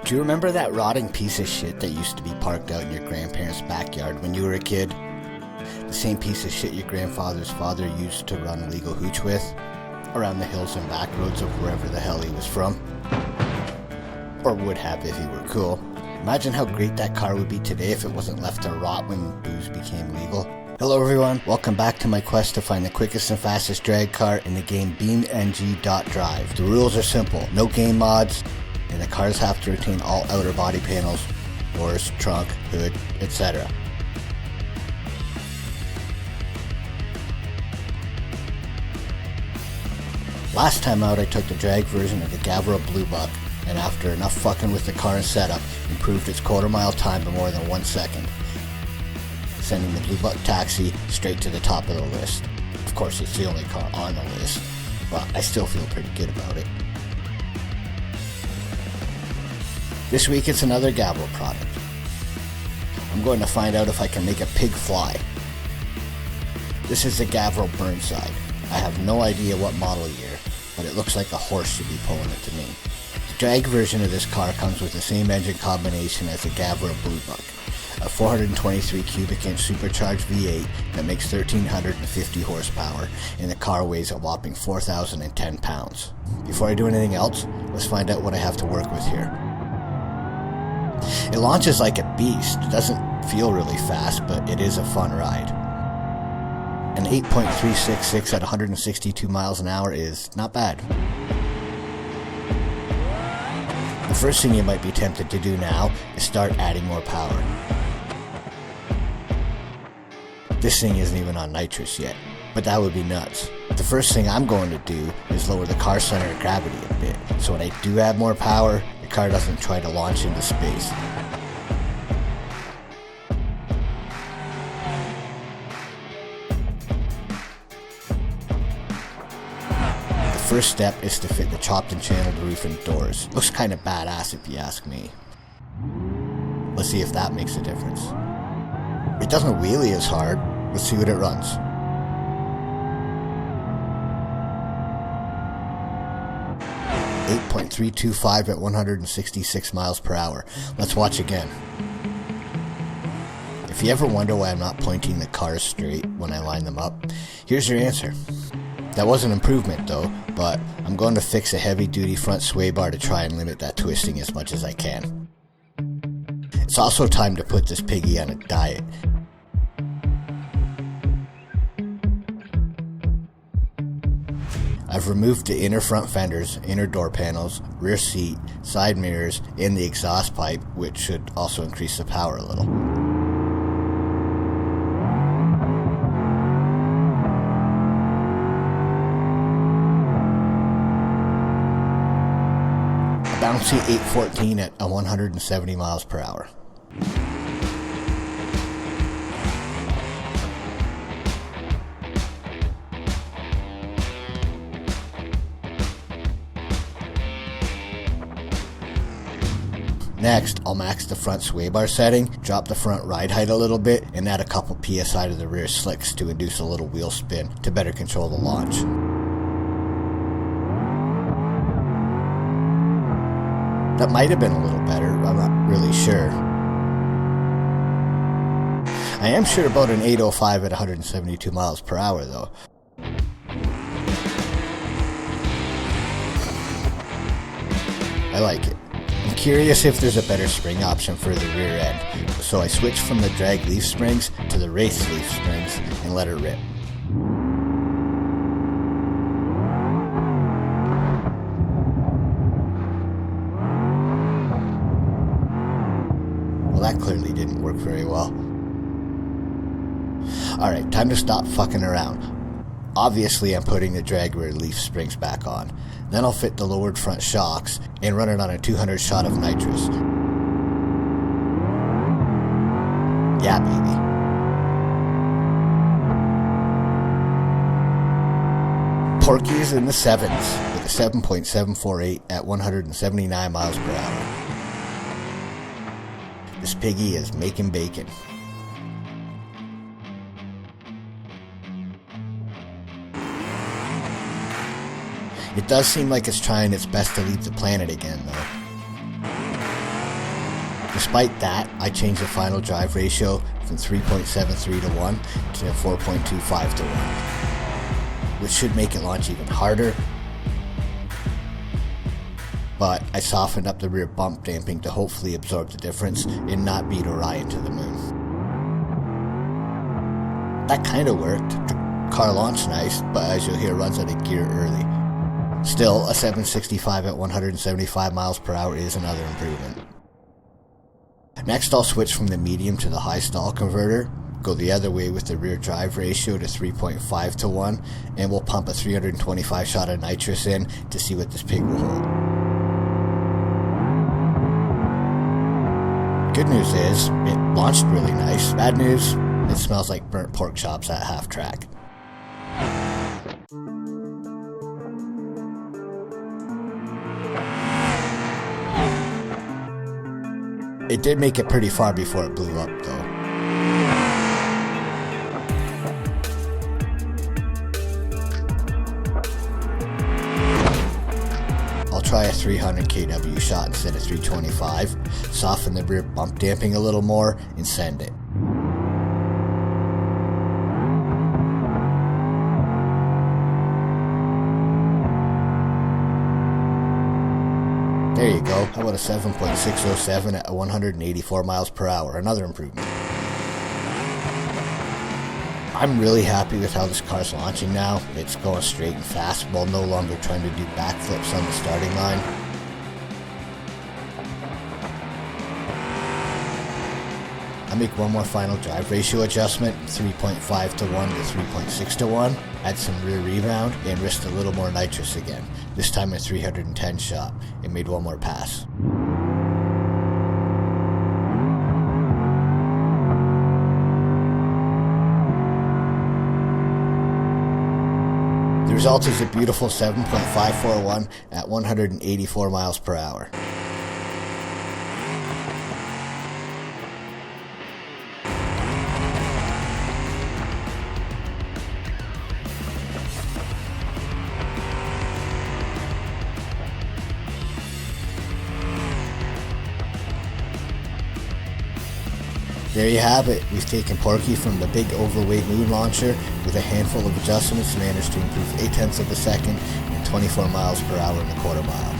Do you remember that rotting piece of shit that used to be parked out in your grandparents' backyard when you were a kid? The same piece of shit your grandfather's father used to run illegal hooch with? Around the hills and back roads of wherever the hell he was from? Or would have if he were cool. Imagine how great that car would be today if it wasn't left to rot when booze became legal. Hello everyone, welcome back to my quest to find the quickest and fastest drag car in the game BeamNG Drive. The rules are simple, no game mods, and the cars have to retain all outer body panels, doors, trunk, hood, etc. Last time out I took the drag version of the Gavril Burnside, and after enough fucking with the car and setup, improved its quarter-mile time by more than 1 second, sending the Blue Buck taxi straight to the top of the list. Of course, it's the only car on the list, but I still feel pretty good about it. This week it's another Gavril product. I'm going to find out if I can make a pig fly. This is the Gavril Burnside. I have no idea what model year, but it looks like a horse should be pulling it to me. The drag version of this car comes with the same engine combination as the Gavril Burnside, a 423 cubic inch supercharged V8 that makes 1,350 horsepower, and the car weighs a whopping 4,010 pounds. Before I do anything else, let's find out what I have to work with here. It launches like a beast. It doesn't feel really fast, but it is a fun ride. An 8.366 at 162 miles an hour is not bad. The first thing you might be tempted to do now is start adding more power. This thing isn't even on nitrous yet, but that would be nuts. The first thing I'm going to do is lower the car center of gravity a bit, so when I do add more power, the car doesn't try to launch into space. The first step is to fit the chopped and channeled roof and doors. Looks kinda badass if you ask me. Let's see if that makes a difference. It doesn't wheelie as hard. Let's see what it runs. .325 at 166 miles per hour. Let's watch again. If you ever wonder why I'm not pointing the cars straight when I line them up, here's your answer. That was an improvement though, but I'm going to fix a heavy duty front sway bar to try and limit that twisting as much as I can. It's also time to put this piggy on a diet. I've removed the inner front fenders, inner door panels, rear seat, side mirrors, and the exhaust pipe, which should also increase the power a little. A bouncy 814 at 170 miles per hour. Next, I'll max the front sway bar setting, drop the front ride height a little bit, and add a couple PSI to the rear slicks to induce a little wheel spin to better control the launch. That might have been a little better, I'm not really sure. I am sure about an 805 at 172 miles per hour though. I like it. I'm curious if there's a better spring option for the rear end, so I switched from the drag leaf springs to the race leaf springs and let her rip. Well, that clearly didn't work very well. Alright, time to stop fucking around. Obviously I'm putting the drag rear leaf springs back on. Then I'll fit the lowered front shocks and run it on a 200 shot of nitrous. Yeah, baby. Porky is in the 7s with a 7.748 at 179 miles per hour. This piggy is making bacon. It does seem like it's trying its best to leave the planet again, though. Despite that, I changed the final drive ratio from 3.73 to 1 to 4.25 to 1, which should make it launch even harder. But I softened up the rear bump damping to hopefully absorb the difference and not beat Orion to the moon. That kinda worked. The car launched nice, but as you'll hear, runs out of gear early. Still, a 765 at 175 miles per hour is another improvement. Next, I'll switch from the medium to the high stall converter, go the other way with the rear drive ratio to 3.5 to 1, and we'll pump a 325 shot of nitrous in to see what this pig will hold. Good news is, it launched really nice. Bad news, it smells like burnt pork chops at half track. It did make it pretty far before it blew up though. I'll try a 300 kW shot instead of 325, soften the rear bump damping a little more, and send it. There you go, how about a 7.607 at 184 miles per hour, another improvement. I'm really happy with how this car's launching now. It's going straight and fast while no longer trying to do backflips on the starting line. I make one more final drive ratio adjustment, 3.5 to 1 to 3.6 to 1, add some rear rebound, and risked a little more nitrous again, this time a 310 shot, and made one more pass. The result is a beautiful 7.541 at 184 miles per hour. There you have it. We've taken Porky from the big overweight moon launcher with a handful of adjustments, managed to improve 0.8 of a second and 24 miles per hour in a quarter mile.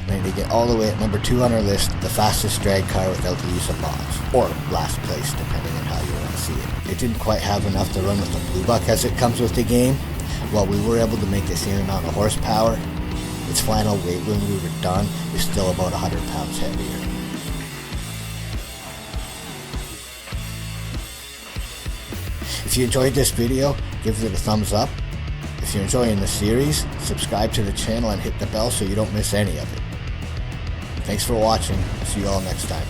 Ready to get all the way at number 2 on our list, the fastest drag car without the use of mods, or last place depending on how you want to see it. It didn't quite have enough to run with the Blue Buck as it comes with the game. While we were able to make the same amount of horsepower, its final weight when we were done is still about 100 pounds heavier. If you enjoyed this video, give it a thumbs up. If you're enjoying the series, subscribe to the channel and hit the bell so you don't miss any of it. Thanks for watching. See you all next time.